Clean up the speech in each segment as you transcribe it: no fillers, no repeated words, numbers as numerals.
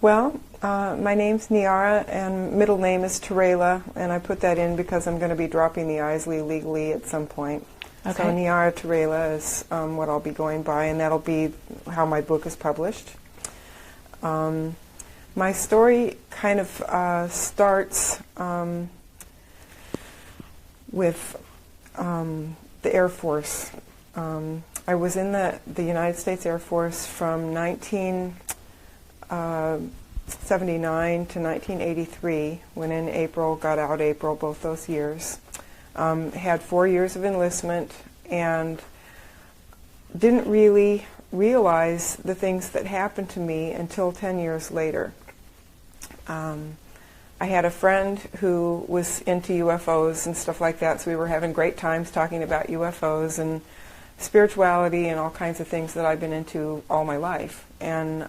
Well, my name's Niara, and middle name is Terela, and I put that in because I'm going to be dropping the Isley legally at some point. Okay. So Niara Terela is what I'll be going by, and that'll be how my book is published. My story kind of starts with the Air Force. I was in the United States Air Force from 1979 to 1983, went in April, got out April, both those years. Had 4 years of enlistment and didn't really realize the things that happened to me until 10 years later. I had a friend who was into UFOs and stuff like that, so we were having great times talking about UFOs and spirituality and all kinds of things that I've been into all my life. And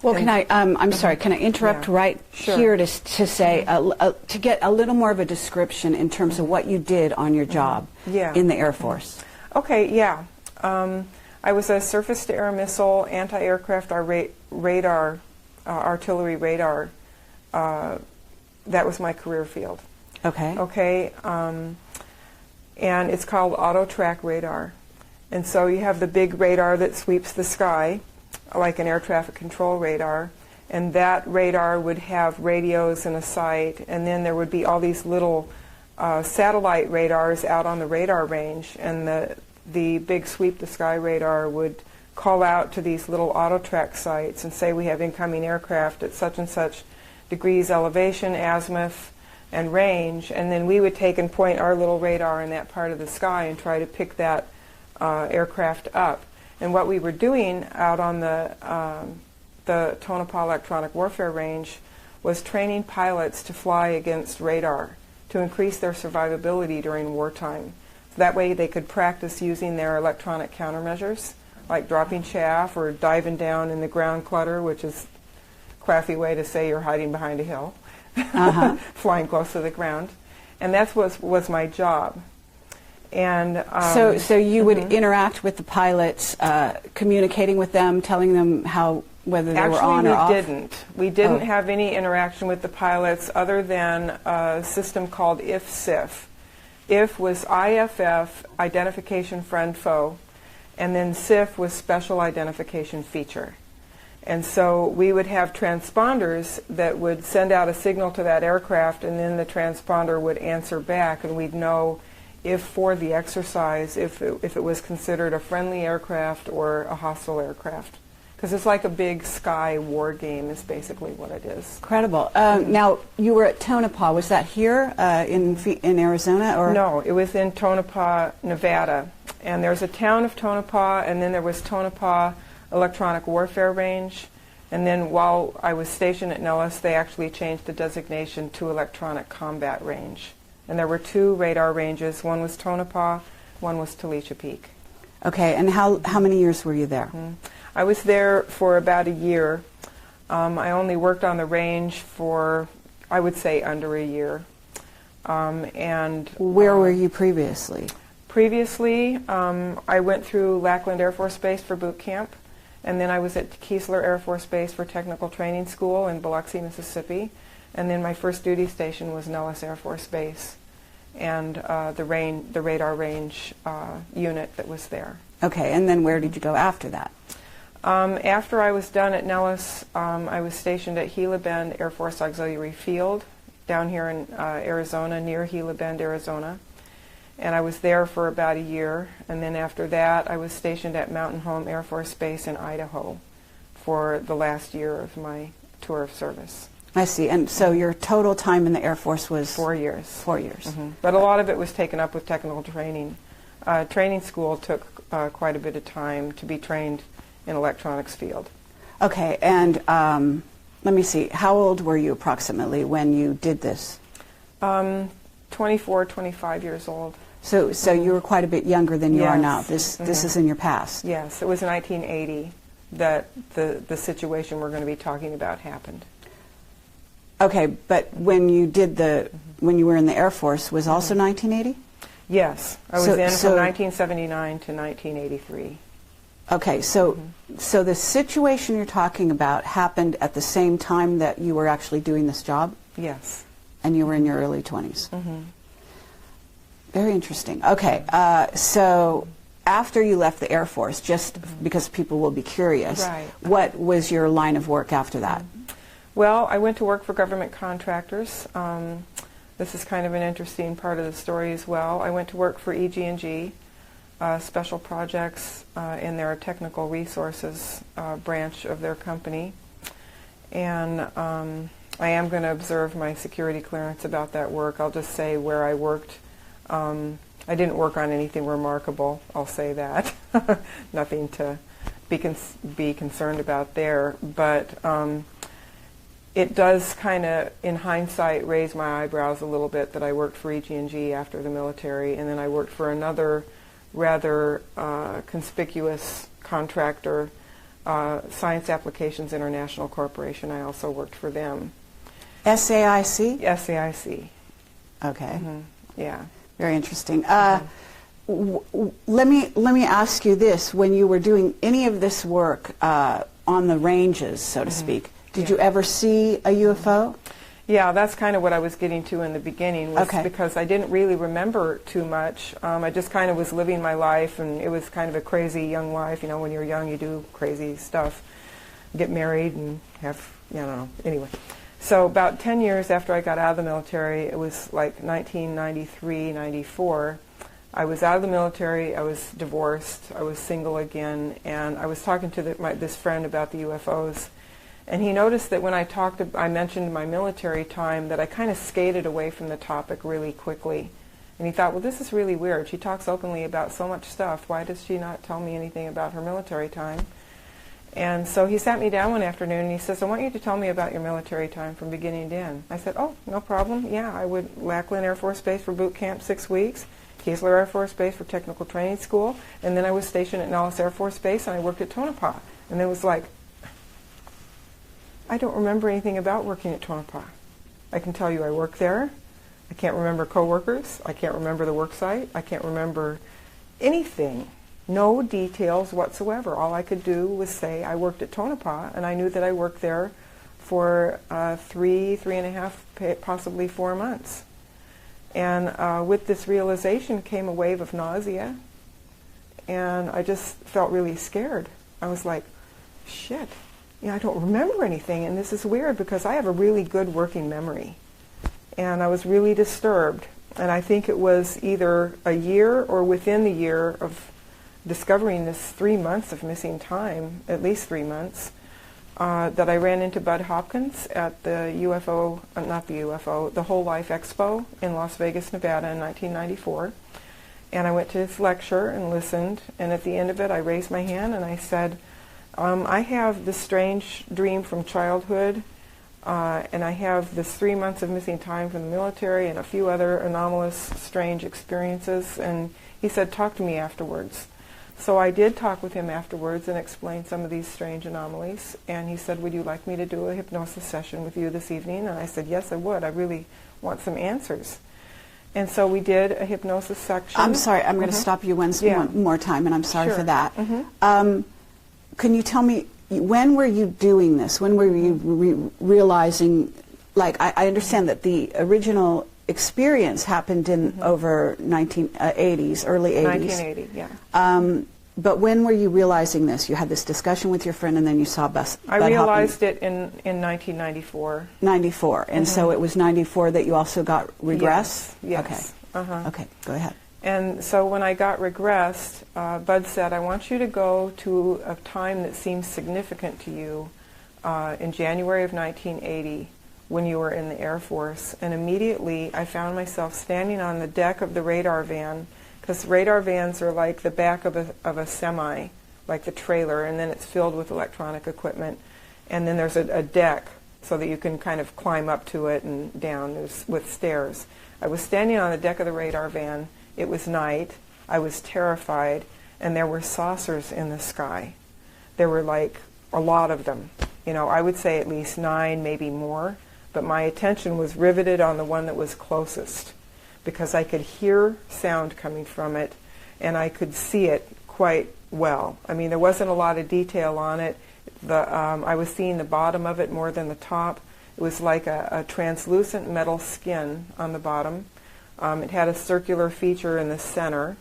well, can I? I'm sorry. Can I interrupt right here to say to get a little more of a description in terms of what you did on your job in the Air Force? Okay. Yeah. I was a surface-to-air missile, anti-aircraft radar, artillery radar. That was my career field. Okay. Okay. And it's called auto-track radar. And so you have the big radar that sweeps the sky, like an air traffic control radar, and that radar would have radios and a sight, and then there would be all these little satellite radars out on the radar range, and the big sweep the sky radar would call out to these little auto-track sites and say we have incoming aircraft at such and such degrees elevation, azimuth, and range, and then we would take and point our little radar in that part of the sky and try to pick that aircraft up. And what we were doing out on the Tonopah Electronic Warfare Range was training pilots to fly against radar to increase their survivability during wartime. So that way they could practice using their electronic countermeasures, like dropping chaff or diving down in the ground clutter, which is a crafty way to say you're hiding behind a hill. Flying close to the ground, and that was my job. And so you would interact with the pilots, communicating with them, telling them whether they were on or off. We didn't have any interaction with the pilots other than a system called IF-SIF. IF was IFF, identification friend foe, and then SIF was special identification feature. And so we would have transponders that would send out a signal to that aircraft, and then the transponder would answer back, and we'd know if for the exercise, if it was considered a friendly aircraft or a hostile aircraft. Because it's like a big sky war game is basically what it is. Incredible. Now, you were at Tonopah. Was that here in Arizona? Or? No, it was in Tonopah, Nevada. And there's a town of Tonopah, and then there was Tonopah Electronic Warfare Range, and then while I was stationed at Nellis, they actually changed the designation to Electronic Combat Range. And there were 2 radar ranges. One was Tonopah, one was Talisha Peak. Okay, and how many years were you there? I was there for about a year. I only worked on the range for, I would say, under a year. And where were you previously? Previously, I went through Lackland Air Force Base for boot camp. And then I was at Keesler Air Force Base for technical training school in Biloxi, Mississippi. And then my first duty station was Nellis Air Force Base and the radar range unit that was there. Okay, and then where did you go after that? After I was done at Nellis, I was stationed at Gila Bend Air Force Auxiliary Field down here in Arizona, near Gila Bend, Arizona. And I was there for about a year, and then after that I was stationed at Mountain Home Air Force Base in Idaho for the last year of my tour of service. I see. And so your total time in the Air Force was? 4 years. 4 years. But a lot of it was taken up with technical training. Training school took quite a bit of time to be trained in electronics field. Okay, and let me see, how old were you approximately when you did this? 24, 25 years old. So you were quite a bit younger than you are now. This is in your past. Yes, it was 1980 that the situation we're going to be talking about happened. Okay, but when you did when you were in the Air Force, was also 1980? Yes, I was in from 1979 to 1983. Okay, so so the situation you're talking about happened at the same time that you were actually doing this job? Yes. And you were in your early 20s? Mm-hmm. Very interesting. Okay, so after you left the Air Force, just because people will be curious, right. What was your line of work after that? Well, I went to work for government contractors. This is kind of an interesting part of the story as well. I went to work for EG&G, special projects in their technical resources branch of their company. And I am going to observe my security clearance about that work. I'll just say where I worked. I didn't work on anything remarkable, I'll say that. Nothing to be concerned about there. But it does kind of, in hindsight, raise my eyebrows a little bit that I worked for EG&G after the military, and then I worked for another rather conspicuous contractor, Science Applications International Corporation. I also worked for them. SAIC? SAIC. Okay. Mm-hmm. Yeah. Very interesting. Let me ask you this: when you were doing any of this work on the ranges, so to speak, did you ever see a UFO? Yeah, that's kind of what I was getting to in the beginning, was because I didn't really remember too much. I just kind of was living my life, and it was kind of a crazy young life. You know, when you're young, you do crazy stuff, get married and have, I don't know, anyway. So about 10 years after I got out of the military, it was like 1993, 94, I was out of the military, I was divorced, I was single again, and I was talking to this friend about the UFOs. And he noticed that when I mentioned my military time, that I kind of skated away from the topic really quickly. And he thought, well, this is really weird. She talks openly about so much stuff. Why does she not tell me anything about her military time? And so he sat me down one afternoon and he says, I want you to tell me about your military time from beginning to end. I said, oh, no problem. Yeah, I would Lackland Air Force Base for boot camp 6 weeks, Keesler Air Force Base for technical training school, and then I was stationed at Nellis Air Force Base and I worked at Tonopah. And it was like, I don't remember anything about working at Tonopah. I can tell you I worked there. I can't remember coworkers. I can't remember the work site. I can't remember anything. No details whatsoever. All I could do was say I worked at Tonopah, and I knew that I worked there for 3.5, possibly 4 months. And with this realization came a wave of nausea, and I just felt really scared. I was like, shit. I don't remember anything, and this is weird because I have a really good working memory. And I was really disturbed. And I think it was either a year or within the year of discovering this 3 months of missing time, at least 3 months, that I ran into Bud Hopkins at the UFO, the Whole Life Expo in Las Vegas, Nevada in 1994. And I went to his lecture and listened, and at the end of it I raised my hand and I said, I have this strange dream from childhood, and I have this 3 months of missing time from the military and a few other anomalous, strange experiences. And he said, talk to me afterwards. So I did talk with him afterwards and explain some of these strange anomalies. And he said, would you like me to do a hypnosis session with you this evening? And I said, yes, I would. I really want some answers. And so we did a hypnosis section. I'm sorry, I'm going to stop you one more time, and I'm sorry for that. Can you tell me, when were you doing this? When were you realizing, like, I understand that the original experience happened in over 1980s, early 80s. 1980, yeah. But when were you realizing this? You had this discussion with your friend, and then you saw Bud I realized it in 1994. 94, and so it was 94 that you also got regress? Yes. Okay. Okay, go ahead. And so when I got regressed, Bud said, I want you to go to a time that seems significant to you in January of 1980 when you were in the Air Force. And immediately I found myself standing on the deck of the radar van, because radar vans are like the back of a semi, like the trailer, and then it's filled with electronic equipment. And then there's a deck so that you can kind of climb up to it and down with stairs. I was standing on the deck of the radar van. It was night. I was terrified, and there were saucers in the sky. There were like a lot of them. I would say at least 9, maybe more, but my attention was riveted on the one that was closest because I could hear sound coming from it, and I could see it quite well. I mean, there wasn't a lot of detail on it. I was seeing the bottom of it more than the top. It was like a translucent metal skin on the bottom. It had a circular feature in the center.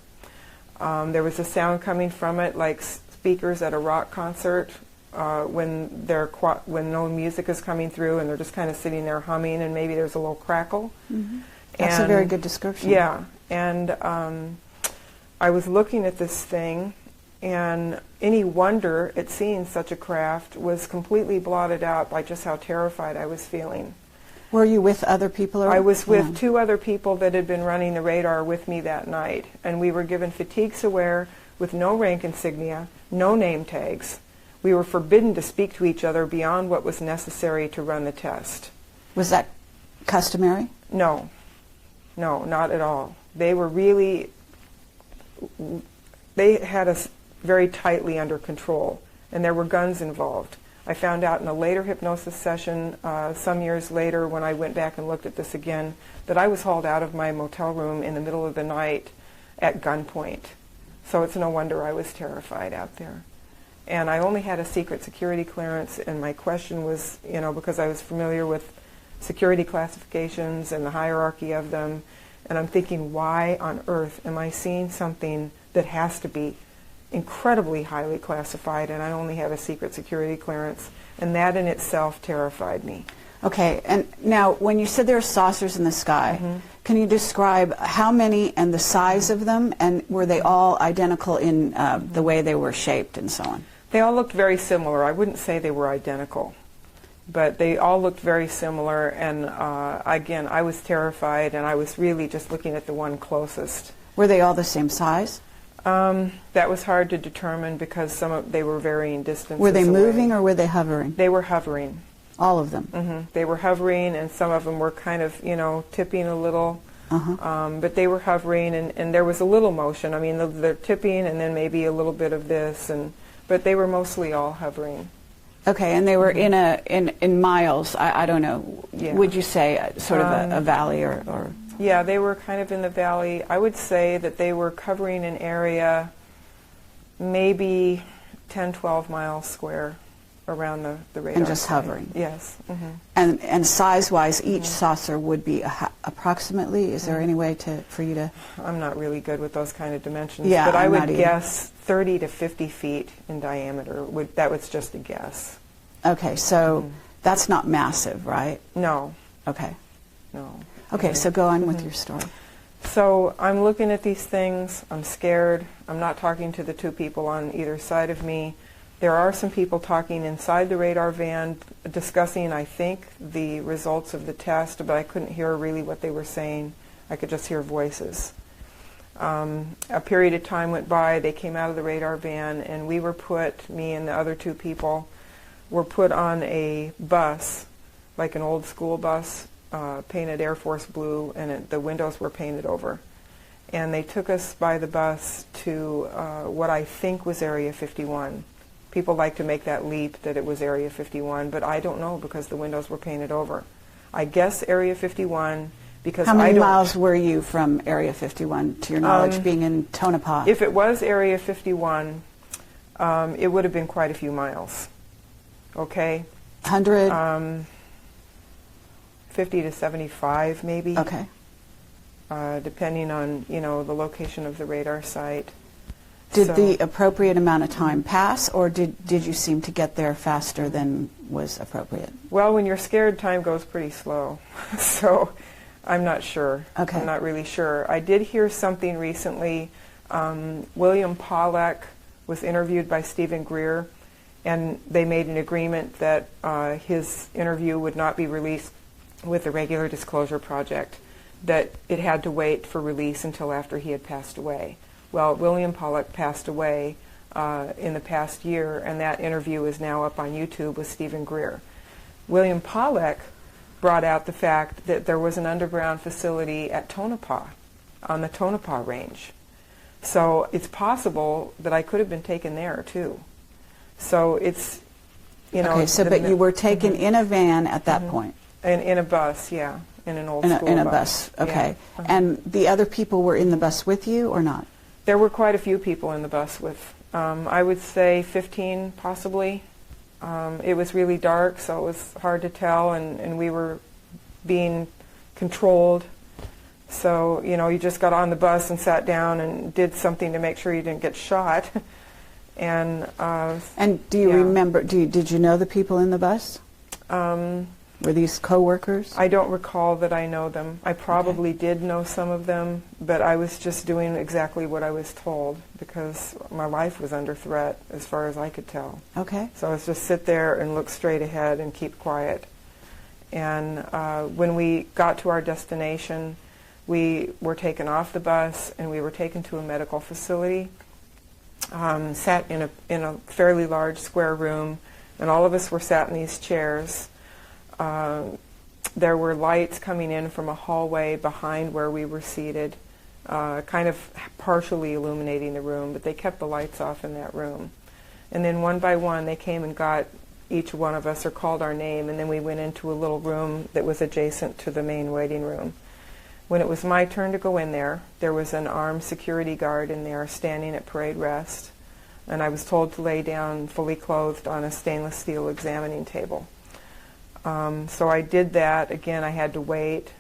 There was a sound coming from it like speakers at a rock concert when no music is coming through and they're just kind of sitting there humming and maybe there's a little crackle. Mm-hmm. That's a very good description. Yeah, and I was looking at this thing, and any wonder at seeing such a craft was completely blotted out by just how terrified I was feeling. Were you with other people? I was with two other people that had been running the radar with me that night, and we were given fatigues aware with no rank insignia, no name tags. We were forbidden to speak to each other beyond what was necessary to run the test. Was that customary? No. No, not at all. They were really, they had us very tightly under control, and there were guns involved. I found out in a later hypnosis session, some years later, when I went back and looked at this again, that I was hauled out of my motel room in the middle of the night at gunpoint. So it's no wonder I was terrified out there. And I only had a secret security clearance, and my question was, you know, because I was familiar with security classifications and the hierarchy of them, and I'm thinking, why on earth am I seeing something that has to be incredibly highly classified, and I only have a secret security clearance? And that in itself terrified me. Okay, and now when you said there are saucers in the sky, can you describe how many and the size of them, and were they all identical in the way they were shaped and so on? They all looked very similar. I wouldn't say they were identical, but they all looked very similar, and again, I was terrified, and I was really just looking at the one closest. Were they all the same size? That was hard to determine because they were varying distances Were they moving away. or were they hovering? They were hovering. All of them? They were hovering, and some of them were kind of, you know, tipping a little. But they were hovering, and there was a little motion. I mean, they're tipping, and then maybe a little bit of this, but they were mostly all hovering. Okay, and they were in miles. I don't know. Yeah. Would you say sort of a valley or? Yeah, they were kind of in the valley. I would say that they were covering an area maybe 10, 12 miles square around the radar. And just site. hovering. Yes. And size-wise, each saucer would be approximately. Is there any way for you to? I'm not really good with those kind of dimensions. Yeah, but I I'm would not either. guess 30 to 50 feet in diameter. That was just a guess. Okay, so that's not massive, right? No. Okay. No. Okay, so go on with your story. So I'm looking at these things. I'm scared. I'm not talking to the two people on either side of me. There are some people talking inside the radar van discussing, I think, the results of the test, but I couldn't hear really what they were saying. I could just hear voices. A period of time went by. They came out of the radar van, and we were put, me and the other two people, were put on a bus, like an old school bus, painted Air Force blue, and the windows were painted over. And they took us by the bus to what I think was Area 51. People like to make that leap that it was Area 51, but I don't know because the windows were painted over. I guess Area 51 because How many miles were you from Area 51, to your knowledge, being in Tonopah? If it was Area 51, it would have been quite a few miles. Okay? 100? 50 to 75 maybe. Okay. Depending on, you know, the location of the radar site. Did the appropriate amount of time pass, or did you seem to get there faster than was appropriate? Well, when you're scared, time goes pretty slow. So I'm not sure. Okay. I'm not really sure. I did hear something recently. William Pollack was interviewed by Stephen Greer, and they made an agreement that his interview would not be released with the regular Disclosure Project, that it had to wait for release until after he had passed away. Well, William Pollack passed away in the past year, and that interview is now up on YouTube with Stephen Greer. William Pollack brought out the fact that there was an underground facility at Tonopah, on the Tonopah Range. So it's possible that I could have been taken there, too. So it's, you know... Okay, so but you were taken in a van at that point? In a bus, yeah, in an old school bus. In a bus, okay. Yeah. And the other people were in the bus with you or not? There were quite a few people in the bus with I would say 15 possibly. It was really dark, so it was hard to tell, and we were being controlled. So, you know, you just got on the bus and sat down and did something to make sure you didn't get shot. And do you remember, did you know the people in the bus? Were these co-workers? I don't recall that I know them. I probably did know some of them, but I was just doing exactly what I was told because my life was under threat as far as I could tell. Okay. So I was just sit there and look straight ahead and keep quiet. And when we got to our destination, we were taken off the bus and we were taken to a medical facility, sat in a fairly large square room, and all of us were sat in these chairs. There were lights coming in from a hallway behind where we were seated, kind of partially illuminating the room, but they kept the lights off in that room. And then one by one they came and got each one of us or called our name, and then we went into a little room that was adjacent to the main waiting room. When it was my turn to go in there was an armed security guard in there standing at parade rest, and I was told to lay down fully clothed on a stainless steel examining table. So I did that. Again, I had to wait,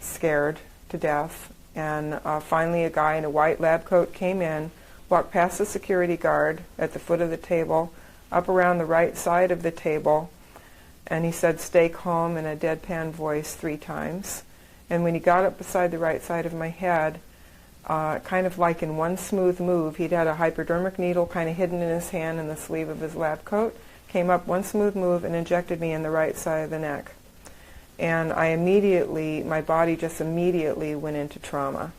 scared to death, and finally a guy in a white lab coat came in, walked past the security guard at the foot of the table, up around the right side of the table, and he said, "Stay calm," in a deadpan voice 3 times. And when he got up beside the right side of my head, kind of like in one smooth move, he'd had a hypodermic needle kind of hidden in his hand in the sleeve of his lab coat, came up one smooth move and injected me in the right side of the neck. And my body just immediately went into trauma.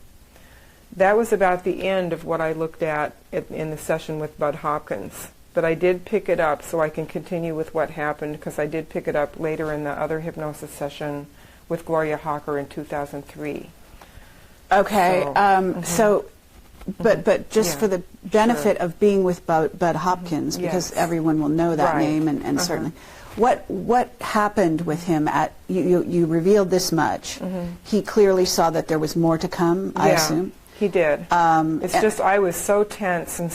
That was about the end of what I looked at in the session with Bud Hopkins. But I did pick it up so I can continue with what happened, because I did pick it up later in the other hypnosis session with Gloria Hawker in 2003. Okay, but just for the benefit of being with Bud Hopkins, because everyone will know that name, and certainly, what happened with him? You revealed this much. He clearly saw that there was more to come, I assume. He did. It's just I was so tense and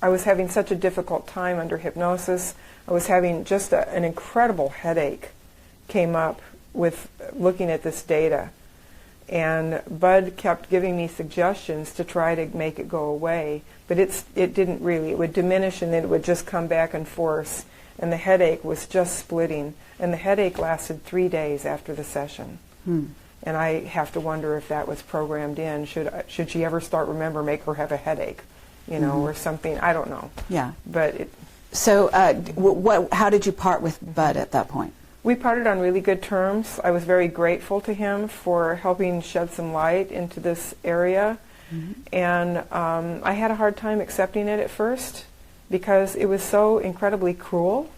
I was having such a difficult time under hypnosis. I was having just an incredible headache came up with looking at this data. And Bud kept giving me suggestions to try to make it go away, but it didn't really. It would diminish and then it would just come back in force, and the headache was just splitting. And the headache lasted 3 days after the session. And I have to wonder if that was programmed in. Should she ever start make her have a headache, or something? I don't know. Yeah. But so how did you part with Bud at that point? We parted on really good terms. I was very grateful to him for helping shed some light into this area. And I had a hard time accepting it at first because it was so incredibly cruel.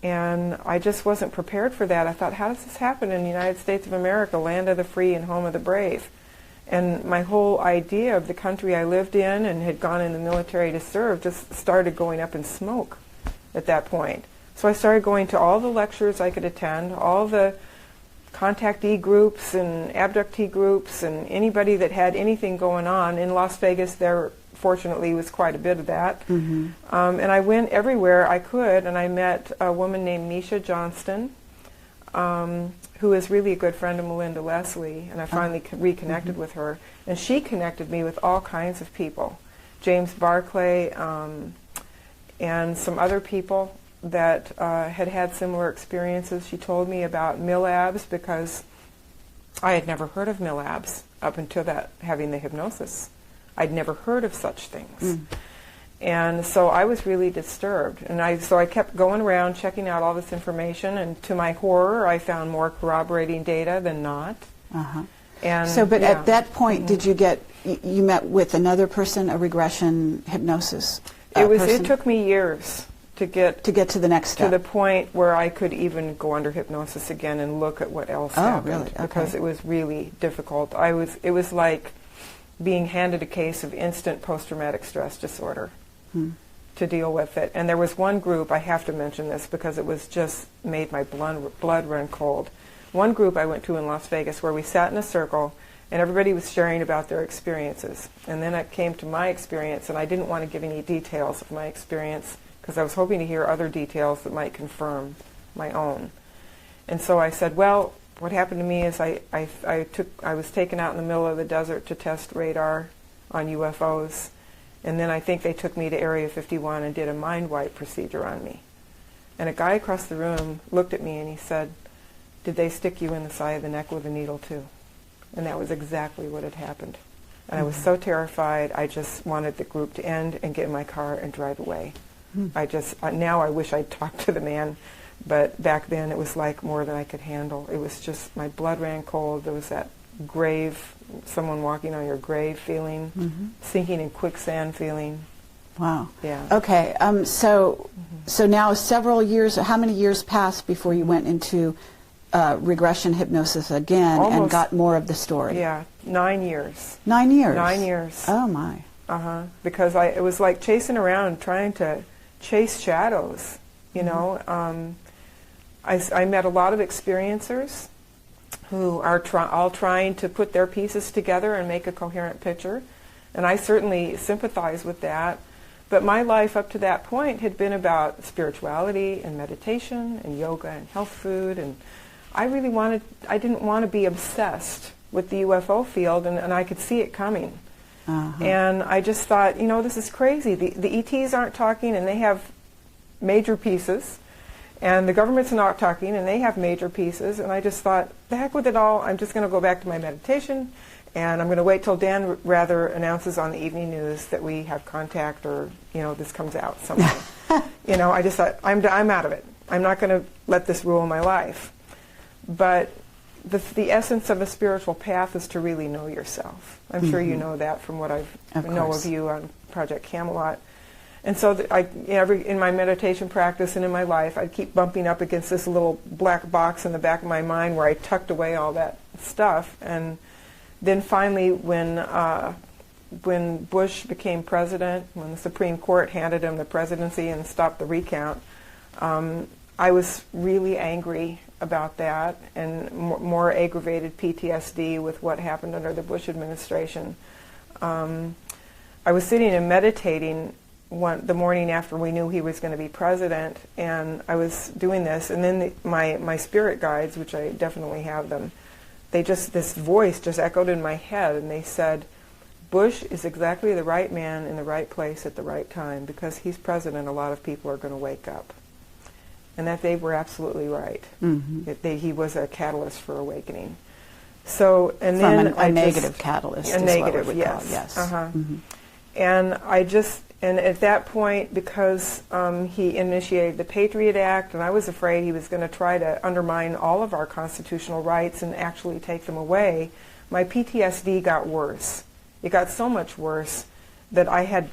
And I just wasn't prepared for that. I thought, how does this happen in the United States of America, land of the free and home of the brave? And my whole idea of the country I lived in and had gone in the military to serve just started going up in smoke at that point. So I started going to all the lectures I could attend, all the contactee groups and abductee groups, and anybody that had anything going on. In Las Vegas, there fortunately was quite a bit of that. And I went everywhere I could, and I met a woman named Nisha Johnston, who is really a good friend of Melinda Leslie, and I finally reconnected with her. And she connected me with all kinds of people, James Barclay, and some other people that had similar experiences. She told me about MILABs because I had never heard of MILABs up until having the hypnosis. I'd never heard of such things. And so I was really disturbed. And so I kept going around checking out all this information, and to my horror, I found more corroborating data than not. And but at that point, did you you met with another person, a regression hypnosis person? It took me years to get to the next step, to the point where I could even go under hypnosis again and look at what else happened. Really? Okay. Because it was really difficult. It was like being handed a case of instant post-traumatic stress disorder to deal with it. And there was one group, I have to mention this because it was just made my blood run cold. One group I went to in Las Vegas where we sat in a circle And everybody was sharing about their experiences. And then it came to my experience, and I didn't want to give any details of my experience because I was hoping to hear other details that might confirm my own. And so I said, well, what happened to me is I was taken out in the middle of the desert to test radar on UFOs, and then I think they took me to Area 51 and did a mind wipe procedure on me. And a guy across the room looked at me and he said, did they stick you in the side of the neck with a needle too? And that was exactly what had happened. And I was so terrified, I just wanted the group to end and get in my car and drive away. Now I wish I'd talked to the man, but back then it was like more than I could handle. It was just, my blood ran cold. There was that grave, someone walking on your grave feeling, sinking in quicksand feeling. Wow. Yeah. Okay. So now several years, how many years passed before you went into regression hypnosis again and got more of the story? Yeah, 9 years. 9 years? 9 years. Oh, my. Because it was like chasing around, trying to chase shadows, you know. I met a lot of experiencers who are all trying to put their pieces together and make a coherent picture. And I certainly sympathize with that. But my life up to that point had been about spirituality and meditation and yoga and health food. And I didn't want to be obsessed with the UFO field, and I could see it coming. And I just thought, you know, this is crazy. The ETs aren't talking, and they have major pieces. And the government's not talking, and they have major pieces. And I just thought, the heck with it all. I'm just going to go back to my meditation, and I'm going to wait till Dan Rather announces on the evening news that we have contact, or, you know, this comes out somehow. You know, I just thought, I'm out of it. I'm not going to let this rule my life. But the essence of a spiritual path is to really know yourself. I'm sure you know that from what I know of you on Project Camelot. And so in my meditation practice and in my life, I'd keep bumping up against this little black box in the back of my mind where I tucked away all that stuff. And then finally, when Bush became president, when the Supreme Court handed him the presidency and stopped the recount, I was really angry about that, and more aggravated PTSD with what happened under the Bush administration. I was sitting and meditating the morning after we knew he was going to be president, and I was doing this, and then my spirit guides, which I definitely have them, this voice just echoed in my head, and they said, Bush is exactly the right man in the right place at the right time. Because he's president, a lot of people are going to wake up. And that they were absolutely right. He was a catalyst for awakening. So, and from then a negative catalyst. A negative, what we would call it, yes. And at that point, because he initiated the Patriot Act, and I was afraid he was going to try to undermine all of our constitutional rights and actually take them away, my PTSD got worse. It got so much worse that I had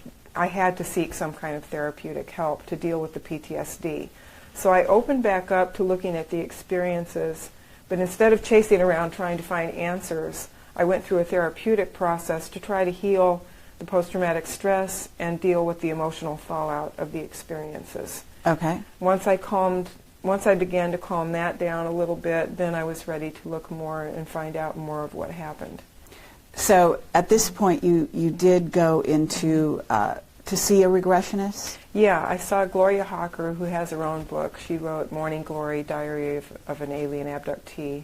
to seek some kind of therapeutic help to deal with the PTSD. So I opened back up to looking at the experiences, but instead of chasing around trying to find answers, I went through a therapeutic process to try to heal the post-traumatic stress and deal with the emotional fallout of the experiences. Okay. Once I began to calm that down a little bit, then I was ready to look more and find out more of what happened. So at this point, you did go into to see a regressionist? Yeah, I saw Gloria Hawker, who has her own book. She wrote Morning Glory, Diary of an Alien Abductee.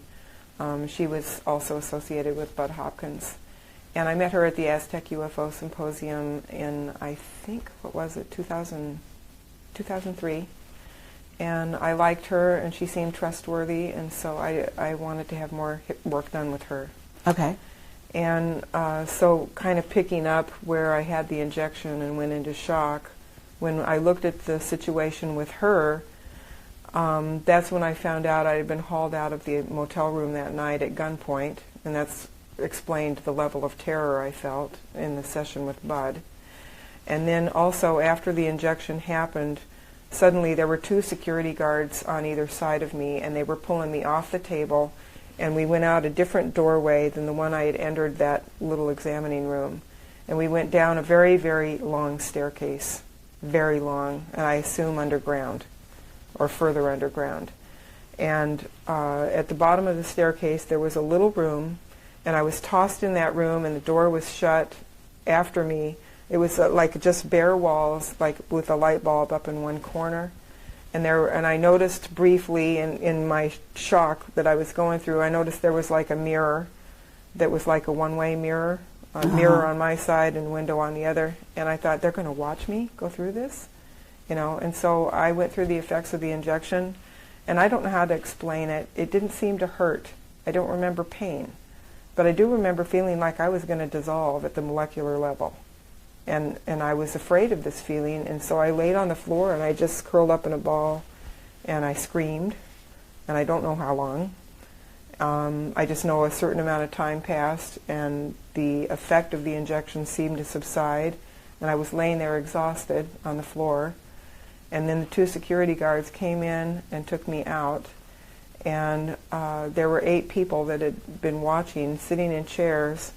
She was also associated with Bud Hopkins. And I met her at the Aztec UFO Symposium in, I think, 2003. And I liked her, and she seemed trustworthy, and so I wanted to have more work done with her. Okay. And so kind of picking up where I had the injection and went into shock, when I looked at the situation with her, that's when I found out I had been hauled out of the motel room that night at gunpoint, and that's explained the level of terror I felt in the session with Bud. And then also after the injection happened, suddenly there were 2 security guards on either side of me, and they were pulling me off the table, and we went out a different doorway than the one I had entered that little examining room. And we went down a very, very long staircase, very long, and I assume underground, or further underground. And at the bottom of the staircase there was a little room, and I was tossed in that room, and the door was shut after me. It was like just bare walls, like with a light bulb up in one corner. And I noticed briefly in my shock that I was going through, I noticed there was like a mirror that was like a one-way mirror, a mirror on my side and window on the other. And I thought, they're going to watch me go through this? You know, and so I went through the effects of the injection, and I don't know how to explain it. It didn't seem to hurt. I don't remember pain. But I do remember feeling like I was going to dissolve at the molecular level. And I was afraid of this feeling, and so I laid on the floor and I just curled up in a ball and I screamed, and I don't know how long. I just know a certain amount of time passed and the effect of the injection seemed to subside, and I was laying there exhausted on the floor. And then the 2 security guards came in and took me out, and there were 8 people that had been watching, sitting in chairs.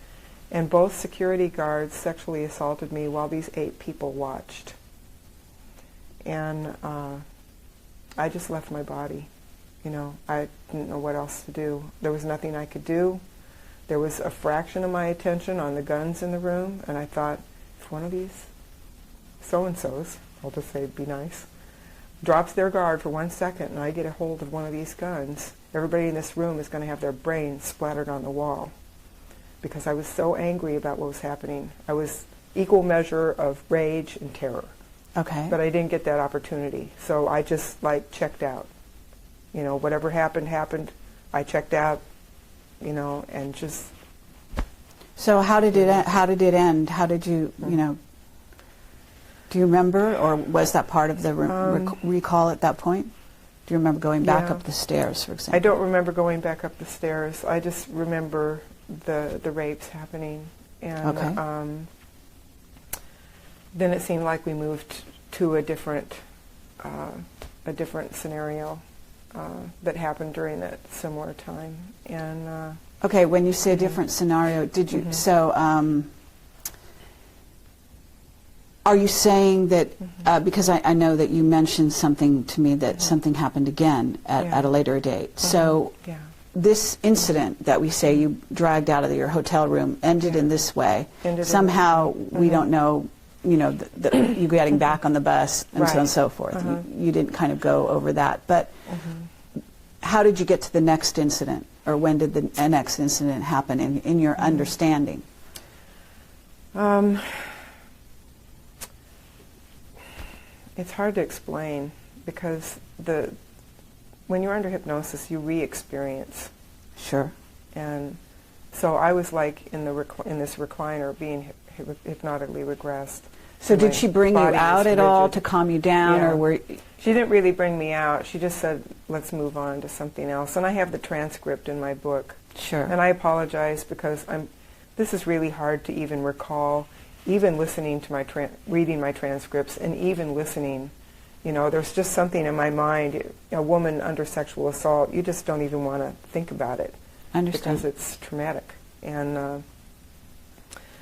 And both security guards sexually assaulted me while these 8 people watched. And I just left my body. You know, I didn't know what else to do. There was nothing I could do. There was a fraction of my attention on the guns in the room, and I thought, if one of these so-and-sos, I'll just say be nice, drops their guard for 1 second and I get a hold of one of these guns, everybody in this room is going to have their brains splattered on the wall. Because I was so angry about what was happening. I was equal measure of rage and terror. Okay. But I didn't get that opportunity. So I just like checked out. You know, whatever happened, happened. I checked out, you know, and just... So how did it end? How did you, you know, do you remember, or was that part of the recall at that point? Do you remember going back up the stairs, for example? I don't remember going back up the stairs. I just remember the rapes happening, and then it seemed like we moved to a different scenario that happened during that similar time. And okay, when you say a different scenario, did you so? Are you saying that because I know that you mentioned something to me that something happened again at a later date? So. This incident that we say you dragged out of your hotel room ended in this way. Somehow we don't know, you know, you getting back on the bus and so on and so forth. You didn't kind of go over that. But how did you get to the next incident, or when did the next incident happen in your understanding? It's hard to explain because when you're under hypnosis, you re-experience. Sure. And so I was like in this recliner being hypnotically regressed. So did she bring you out at all to calm you down, or were? She didn't really bring me out. She just said, let's move on to something else. And I have the transcript in my book. Sure. And I apologize because this is really hard to even recall, even listening to reading my transcripts and even listening. You know, there's just something in my mind, a woman under sexual assault, you just don't even want to think about it. I understand. Because it's traumatic.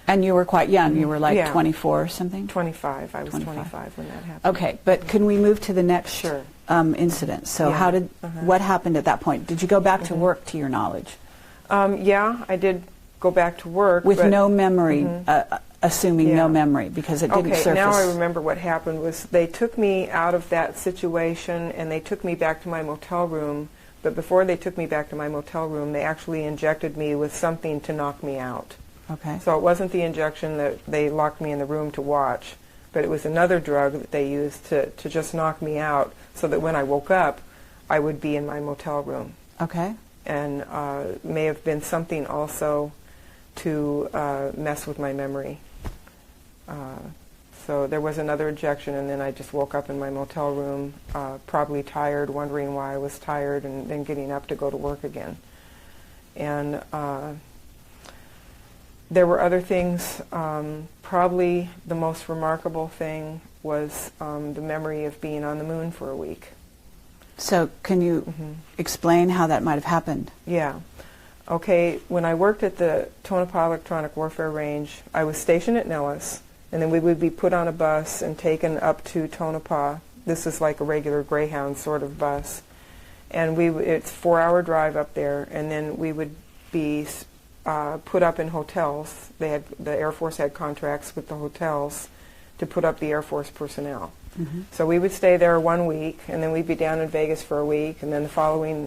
And you were quite young. You were like 24 or something? 25. I was 25 when that happened. Okay, but can we move to the next incident? So what happened at that point? Did you go back to work, to your knowledge? Yeah, I did go back to work. With no memory, assuming no memory, because it didn't surface. Okay, now I remember what happened was they took me out of that situation and they took me back to my motel room, but before they took me back to my motel room, they actually injected me with something to knock me out. Okay. So it wasn't the injection that they locked me in the room to watch, but it was another drug that they used to just knock me out so that when I woke up, I would be in my motel room. Okay. And may have been something also to mess with my memory. So there was another injection, and then I just woke up in my motel room, probably tired, wondering why I was tired, and then getting up to go to work again. And there were other things. Probably the most remarkable thing was the memory of being on the moon for a week. So can you explain how that might have happened? Yeah. Okay, when I worked at the Tonopah Electronic Warfare Range, I was stationed at Nellis, and then we would be put on a bus and taken up to Tonopah. This is like a regular Greyhound sort of bus. And it's a 4-hour drive up there, and then we would be put up in hotels. The Air Force had contracts with the hotels to put up the Air Force personnel. So we would stay there 1 week, and then we'd be down in Vegas for a week, and then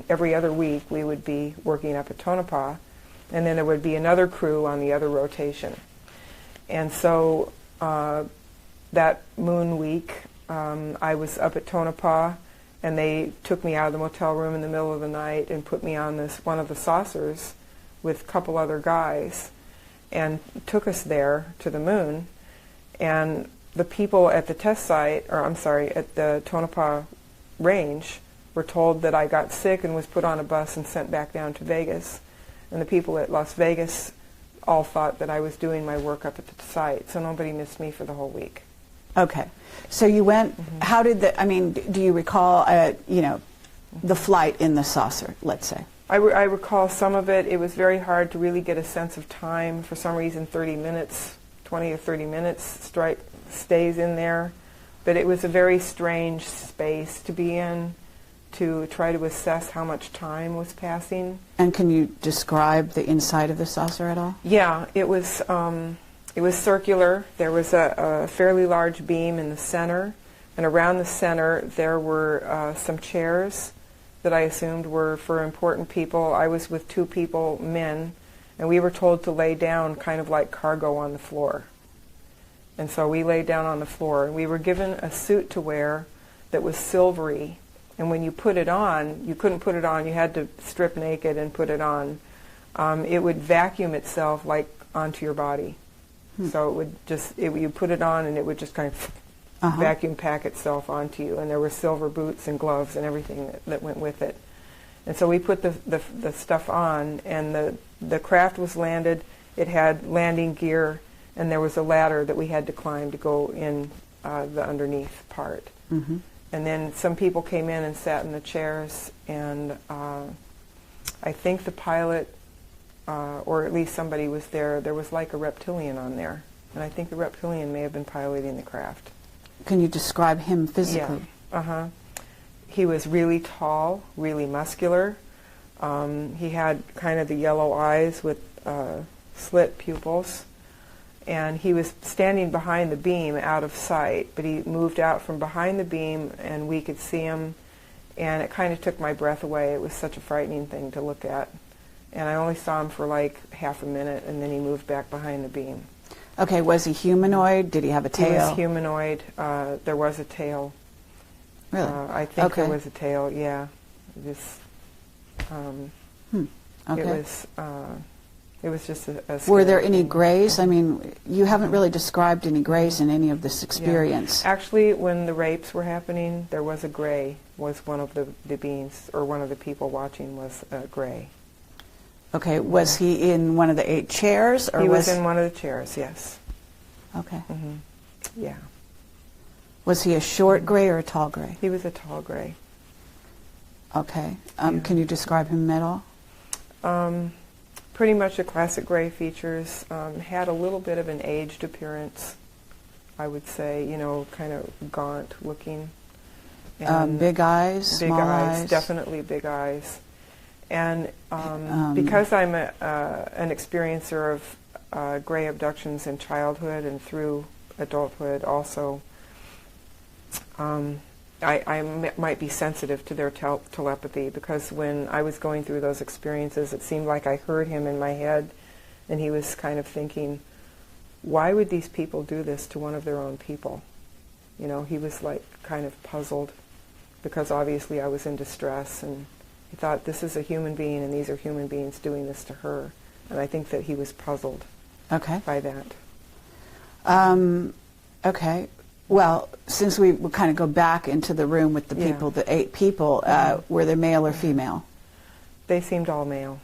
every other week we would be working up at Tonopah, and then there would be another crew on the other rotation. And so that moon week, I was up at Tonopah, and they took me out of the motel room in the middle of the night and put me on one of the saucers with a couple other guys, and took us there to the moon. And the people at the test site, at the Tonopah range, were told that I got sick and was put on a bus and sent back down to Vegas. And the people at Las Vegas all thought that I was doing my work up at the site, so nobody missed me for the whole week. Okay. So you went, how did do you recall, the flight in the saucer, let's say? I recall some of it. It was very hard to really get a sense of time. For some reason, 20 or 30 minutes stays in there. But it was a very strange space to be in, to try to assess how much time was passing. And can you describe the inside of the saucer at all? Yeah, it was circular. There was a fairly large beam in the center, and around the center there were some chairs that I assumed were for important people. I was with 2 people, men, and we were told to lay down kind of like cargo on the floor. And so we laid down on the floor, and we were given a suit to wear that was silvery. And when you put it on, you couldn't put it on, you had to strip naked and put it on. It would vacuum itself like onto your body. So it would you put it on and it would just kind of vacuum pack itself onto you. And there were silver boots and gloves and everything that went with it. And so we put the stuff on, and the craft was landed. It had landing gear, and there was a ladder that we had to climb to go in the underneath part. And then some people came in and sat in the chairs, and I think the pilot, or at least somebody was there, there was like a reptilian on there. And I think the reptilian may have been piloting the craft. Can you describe him physically? Yeah. He was really tall, really muscular. He had kind of the yellow eyes with slit pupils. And he was standing behind the beam out of sight, but he moved out from behind the beam and we could see him, and it kind of took my breath away. It was such a frightening thing to look at. And I only saw him for like half a minute, and then he moved back behind the beam. Okay, was he humanoid? Did he have a tail? He was humanoid. There was a tail. Really? I think there was a tail, yeah. Okay. It was just a Were there any grays? I mean, you haven't really described any grays in any of this experience. Yeah. Actually, when the rapes were happening, there was a gray, was one of the beings, or one of the people watching was a gray. Okay, was he in one of the 8 chairs? Or he was in one of the chairs, yes. Okay. Yeah. Was he a short gray or a tall gray? He was a tall gray. Okay. Can you describe him at all? Pretty much the classic gray features. Had a little bit of an aged appearance, I would say, kind of gaunt looking. And big eyes, big small eyes, definitely big eyes. And because I'm an experiencer of gray abductions in childhood and through adulthood also, I might be sensitive to their telepathy, because when I was going through those experiences, it seemed like I heard him in my head, and he was kind of thinking, why would these people do this to one of their own people? He was like kind of puzzled, because obviously I was in distress, and he thought, this is a human being, and these are human beings doing this to her. And I think that he was puzzled by that. Okay. Well, since we will kind of go back into the room with the people, the 8 people, were they male or female? They seemed all male.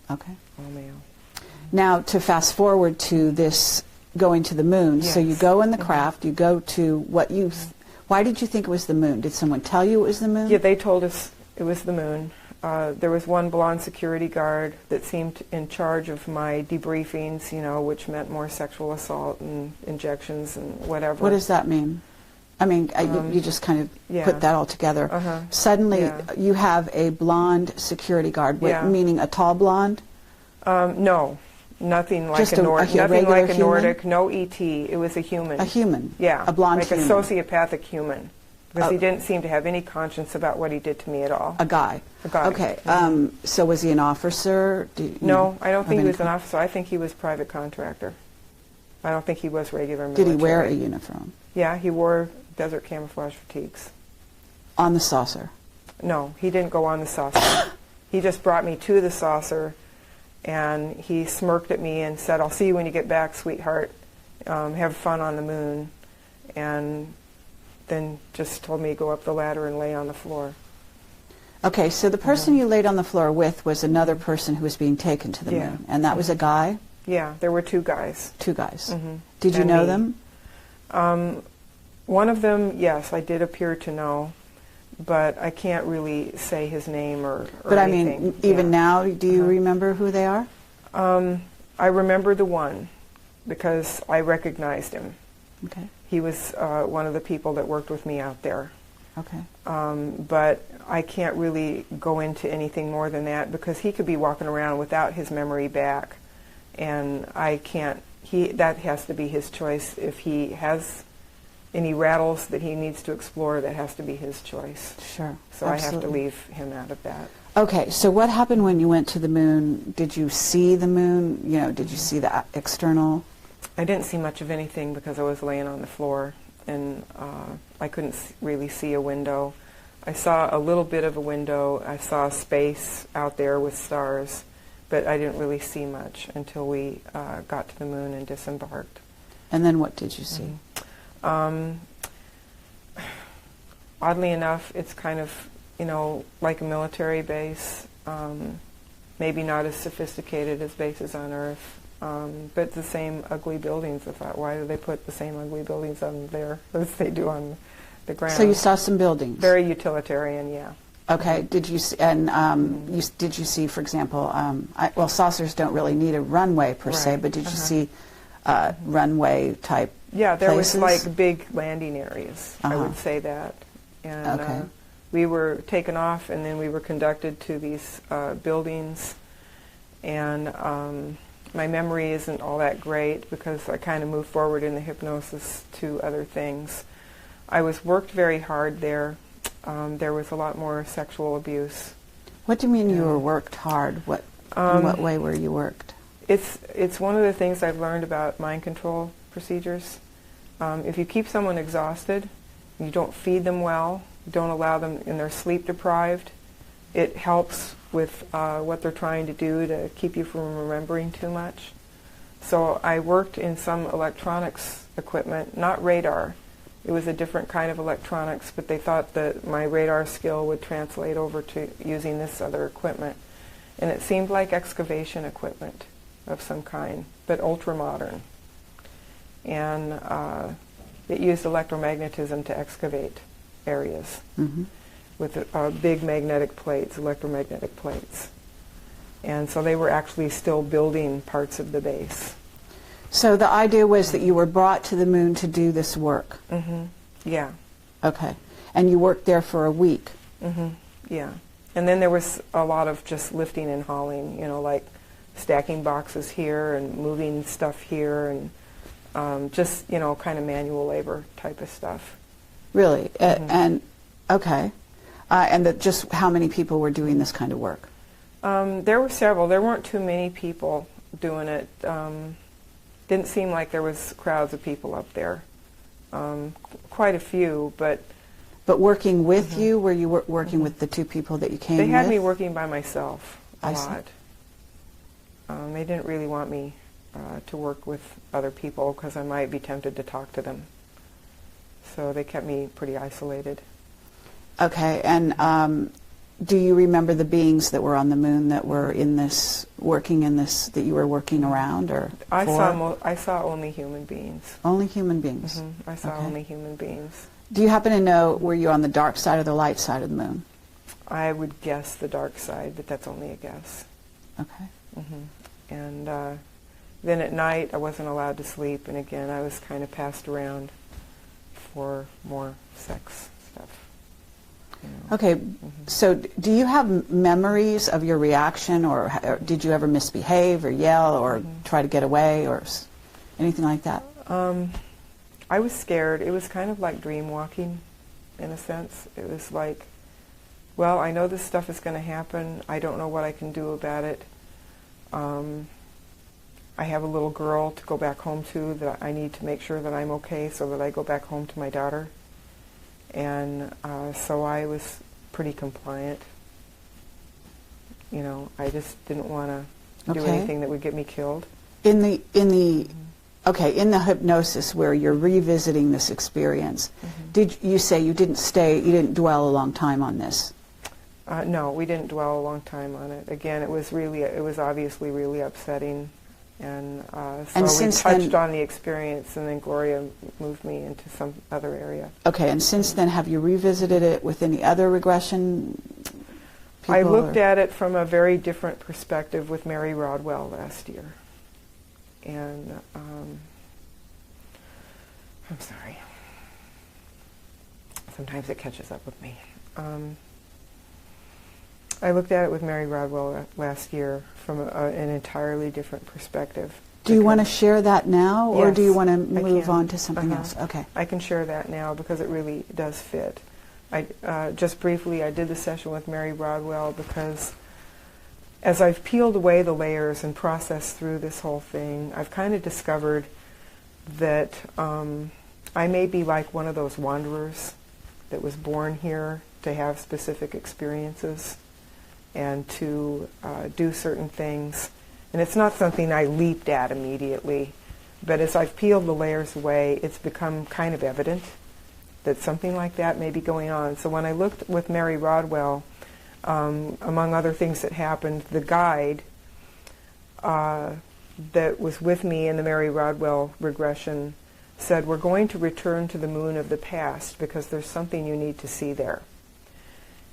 Okay. All male. Now, to fast forward to this going to the moon, so you go in the craft, you go to what you... Why did you think it was the moon? Did someone tell you it was the moon? Yeah, they told us it was the moon. There was one blonde security guard that seemed in charge of my debriefings, which meant more sexual assault and injections and whatever. What does that mean? I mean, you just kind of put that all together. Suddenly, you have a blonde security guard, meaning a tall blonde? No. Nothing like Just a Nordic. Nothing like a human? Nordic. No ET. It was a human. A human. Yeah. A blonde like human. a sociopathic human. Because he didn't seem to have any conscience about what he did to me at all. A guy. A guy. Okay. So was he an officer? No, I don't think he was an officer. I think he was private contractor. I don't think he was regular military. Did he wear a uniform? Yeah, he wore desert camouflage fatigues. On the saucer? No, he didn't go on the saucer. He just brought me to the saucer, and he smirked at me and said, "I'll see you when you get back, sweetheart. Have fun on the moon." And then just told me to go up the ladder and lay on the floor. Okay, so the person you laid on the floor with was another person who was being taken to the moon, and that was a guy? Yeah, there were two guys. Two guys. Did you know them? One of them, yes, I did appear to know, but I can't really say his name or But anything. I mean, even now, do you remember who they are? I remember the one because I recognized him. Okay. He was one of the people that worked with me out there. Okay. But I can't really go into anything more than that because he could be walking around without his memory back, and I can't. That has to be his choice. If he has any rattles that he needs to explore, that has to be his choice. Sure. So I have to leave him out of that. Okay, so what happened when you went to the moon? Did you see the moon? You know, did you see the external? I didn't see much of anything because I was laying on the floor, and I couldn't really see a window. I saw a little bit of a window. I saw space out there with stars, but I didn't really see much until we got to the moon and disembarked. And then what did you see? Oddly enough, it's kind of, like a military base, maybe not as sophisticated as bases on Earth, but the same ugly buildings. I thought, why do they put the same ugly buildings on there as they do on the ground? So you saw some buildings? Very utilitarian, yeah. Okay. Did you see, did you see, for example, well, saucers don't really need a runway per se, but did you see runway type Yeah, there places? was like big landing areas, I would say that. And we were taken off, and then we were conducted to these buildings, and my memory isn't all that great because I kind of moved forward in the hypnosis to other things. I was worked very hard there. There was a lot more sexual abuse. What do you mean you were worked hard? In what way were you worked? It's one of the things I've learned about mind control procedures. If you keep someone exhausted, you don't feed them well, you don't allow them, and they're sleep deprived, it helps with what they're trying to do to keep you from remembering too much. So I worked in some electronics equipment, not radar. It was a different kind of electronics, but they thought that my radar skill would translate over to using this other equipment. And it seemed like excavation equipment of some kind, but ultra-modern. And it used electromagnetism to excavate areas with big magnetic plates, electromagnetic plates. And so they were actually still building parts of the base. So the idea was that you were brought to the moon to do this work? Yeah. Okay. And you worked there for a week? Yeah. And then there was a lot of just lifting and hauling, like stacking boxes here and moving stuff here and just, kind of manual labor type of stuff. Really? And, okay. And just how many people were doing this kind of work? There were several. There weren't too many people doing it. Didn't seem like there was crowds of people up there. Quite a few, but... But working with you, were you working with the two people that you came with? They had me working by myself a lot. See. They didn't really want me to work with other people because I might be tempted to talk to them. So they kept me pretty isolated. Okay, and do you remember the beings that were on the moon that were in this, working in this, that you were working around or I saw only human beings. Only human beings? I saw only human beings. Do you happen to know, were you on the dark side or the light side of the moon? I would guess the dark side, but that's only a guess. Okay. And then at night I wasn't allowed to sleep, and again I was kind of passed around for more sex stuff. Okay, so do you have memories of your reaction, or did you ever misbehave or yell or try to get away or anything like that? I was scared. It was kind of like dream walking, in a sense. It was like, well, I know this stuff is going to happen. I don't know what I can do about it. I have a little girl to go back home to that I need to make sure that I'm okay so that I go back home to my daughter. And so I was pretty compliant. You know, I just didn't want to do anything that would get me killed. In the hypnosis where you're revisiting this experience, did you say you didn't dwell a long time on this? No, we didn't dwell a long time on it. Again, it was obviously really upsetting. And so we touched on the experience, and then Gloria moved me into some other area. Okay, and since then, have you revisited it with any other regression people? I looked at it from a very different perspective with Mary Rodwell last year. And I'm sorry. Sometimes it catches up with me. I looked at it with Mary Rodwell last year from an entirely different perspective. Do you want to share that now, or Yes, do you want to move on to something else? Okay. I can share that now because it really does fit. Just briefly, I did the session with Mary Rodwell because as I've peeled away the layers and processed through this whole thing, I've kind of discovered that I may be like one of those wanderers that was born here to have specific experiences and to do certain things. And it's not something I leaped at immediately, but as I've peeled the layers away, it's become kind of evident that something like that may be going on. So when I looked with Mary Rodwell, among other things that happened, the guide that was with me in the Mary Rodwell regression said, we're going to return to the moon of the past because there's something you need to see there.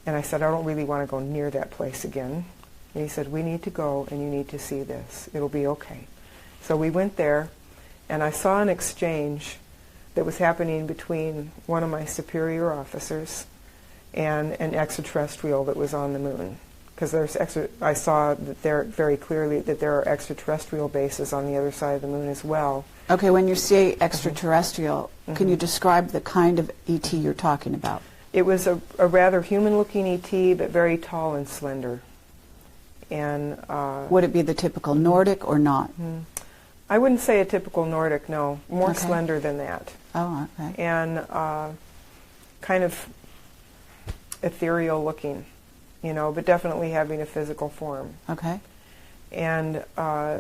And I said, I don't really want to go near that place again. And he said, we need to go and you need to see this. It'll be okay. So we went there, and I saw an exchange that was happening between one of my superior officers and an extraterrestrial that was on the moon. Because I saw that there very clearly that there are extraterrestrial bases on the other side of the moon as well. Okay, when you say extraterrestrial, can you describe the kind of ET you're talking about? It was a rather human-looking ET, but very tall and slender. And would it be the typical Nordic or not? I wouldn't say a typical Nordic, no. More slender than that. Oh, okay. And kind of ethereal looking, you know, but definitely having a physical form. Okay. And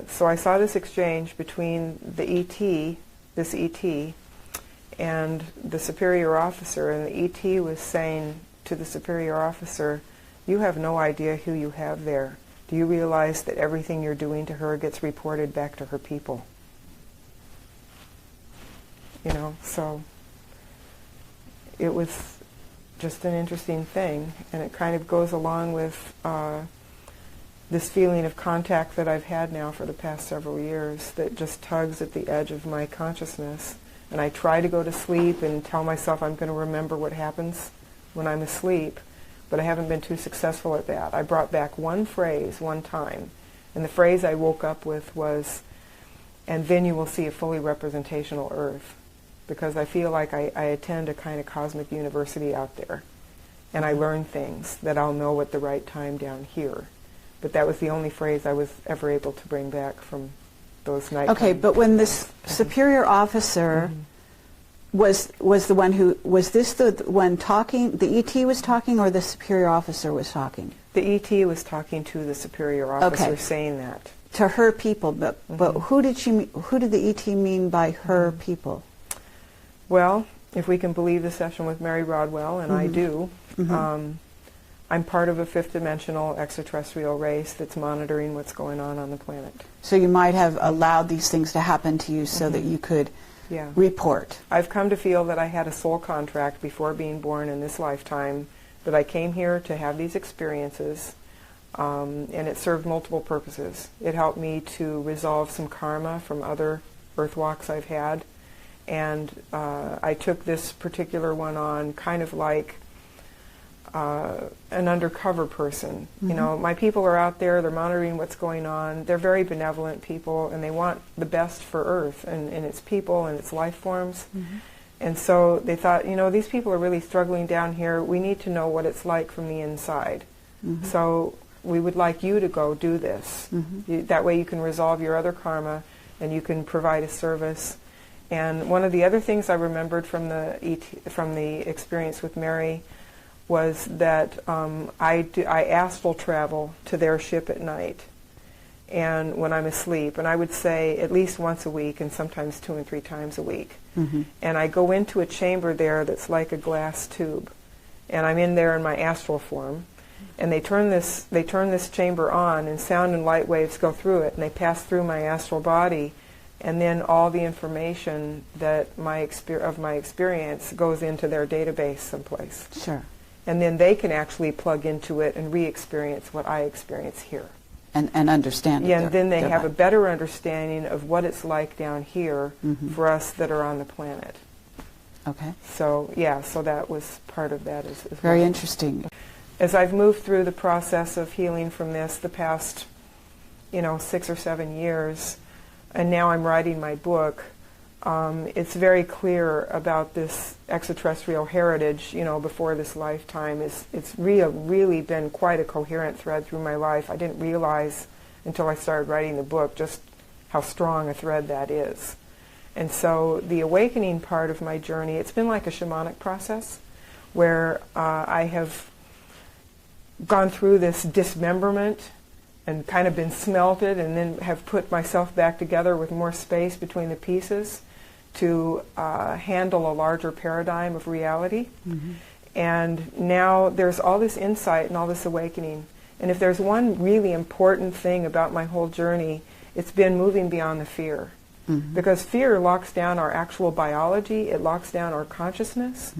so I saw this exchange between the ET, this ET, and the superior officer, and the ET was saying to the superior officer, you have no idea who you have there. Do you realize that everything you're doing to her gets reported back to her people? You know, so it was just an interesting thing, and it kind of goes along with this feeling of contact that I've had now for the past several years that just tugs at the edge of my consciousness. And I try to go to sleep and tell myself I'm going to remember what happens when I'm asleep, but I haven't been too successful at that. I brought back one phrase one time, and the phrase I woke up with was, and then you will see a fully representational Earth, because I feel like I attend a kind of cosmic university out there, and I learn things that I'll know at the right time down here. But that was the only phrase I was ever able to bring back from those night. Okay, but when this superior officer was the one who, was this the one talking, the ET was talking, or the superior officer was talking? The ET was talking to the superior officer, saying that. To her people, but who did the ET mean by her people? Well, if we can believe the session with Mary Rodwell, and I do, I'm part of a fifth-dimensional extraterrestrial race that's monitoring what's going on the planet. So you might have allowed these things to happen to you so that you could report. I've come to feel that I had a soul contract before being born in this lifetime, that I came here to have these experiences, and it served multiple purposes. It helped me to resolve some karma from other earthwalks I've had, and I took this particular one on kind of like an undercover person. You know, my people are out there, they're monitoring what's going on, they're very benevolent people, and they want the best for Earth and its people and its life forms. And so they thought, you know, these people are really struggling down here, we need to know what it's like from the inside. So we would like you to go do this. That way you can resolve your other karma and you can provide a service. And one of the other things I remembered from the experience with Mary was that I astral travel to their ship at night, and when I'm asleep, and I would say at least once a week, and sometimes 2 and 3 times a week. And I go into a chamber there that's like a glass tube, and I'm in there in my astral form, and they turn this chamber on, and sound and light waves go through it, and they pass through my astral body, and then all the information that of my experience goes into their database someplace. Sure. And then they can actually plug into it and re-experience what I experience here. And understand it. Yeah, and then they have a better understanding of what it's like down here for us that are on the planet. Okay. So, yeah, so that was part of that as Very well. interesting. As I've moved through the process of healing from this the past, 6 or 7 years, and now I'm writing my book, it's very clear about this extraterrestrial heritage, before this lifetime. It's really been quite a coherent thread through my life. I didn't realize until I started writing the book just how strong a thread that is. And so the awakening part of my journey, it's been like a shamanic process where I have gone through this dismemberment and kind of been smelted, and then have put myself back together with more space between the pieces to handle a larger paradigm of reality. And now there's all this insight and all this awakening. And if there's one really important thing about my whole journey, it's been moving beyond the fear. Because fear locks down our actual biology, it locks down our consciousness.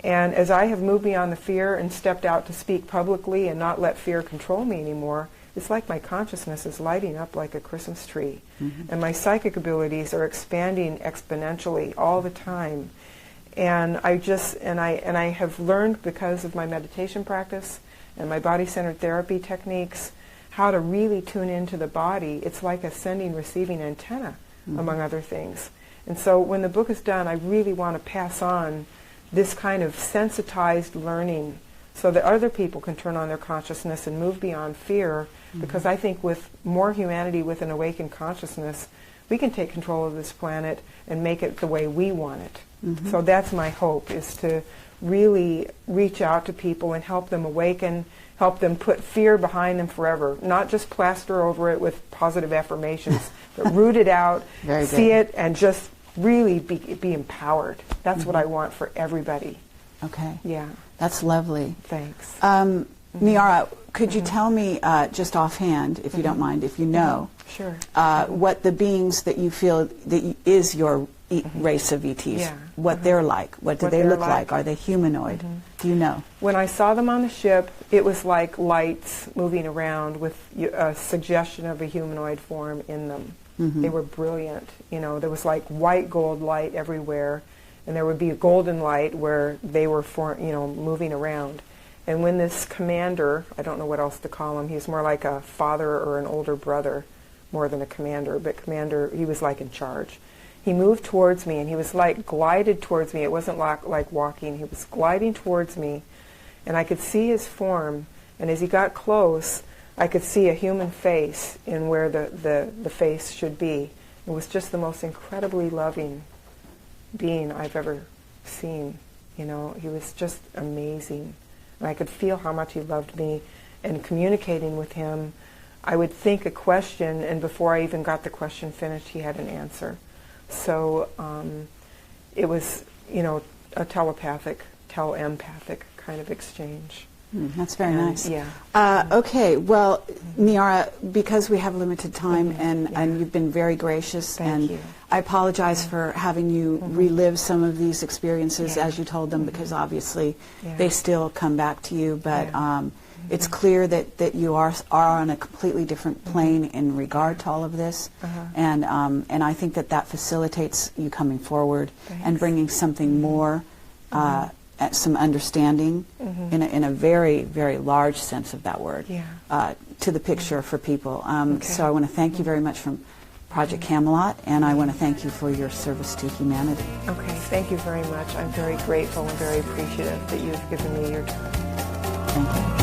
And as I have moved beyond the fear and stepped out to speak publicly and not let fear control me anymore, it's like my consciousness is lighting up like a Christmas tree. And my psychic abilities are expanding exponentially all the time. And I have learned, because of my meditation practice and my body-centered therapy techniques, how to really tune into the body. It's like a sending, receiving antenna, among other things. And so when the book is done, I really want to pass on this kind of sensitized learning so that other people can turn on their consciousness and move beyond fear, because I think with more humanity, with an awakened consciousness, we can take control of this planet and make it the way we want it. So that's my hope, is to really reach out to people and help them awaken, help them put fear behind them forever, not just plaster over it with positive affirmations, but root it out, see it, and just really be empowered. That's what I want for everybody. Okay. Yeah. That's lovely. Thanks. Niara, could you tell me, just offhand, if you don't mind, if you know, Sure. What the beings that you feel that is your race of ETs, what they're like? What do they look like? Are they humanoid? Do you know? When I saw them on the ship, it was like lights moving around with a suggestion of a humanoid form in them. They were brilliant. There was like white gold light everywhere, and there would be a golden light where they were moving around. And when this commander, I don't know what else to call him, he's more like a father or an older brother more than a commander, but commander, he was like in charge. He moved towards me, and he was like glided towards me. It wasn't like walking. He was gliding towards me, and I could see his form, and as he got close, I could see a human face in where the face should be. It was just the most incredibly loving being I've ever seen. He was just amazing. And I could feel how much he loved me, and communicating with him, I would think a question, and before I even got the question finished, he had an answer. So it was, a telepathic kind of exchange. That's very nice. Yeah. Okay, well, Niara, because we have limited time, and you've been very gracious, Thank you. I apologize for having you relive some of these experiences as you told them, because obviously they still come back to you, but it's clear that you are on a completely different plane in regard to all of this, and I think that facilitates you coming forward and bringing something more some understanding in a very, very large sense of that word to the picture for people. So I want to thank you very much from Project Camelot, and I want to thank you for your service to humanity. Okay, thank you very much. I'm very grateful and very appreciative that you've given me your time. Thank you.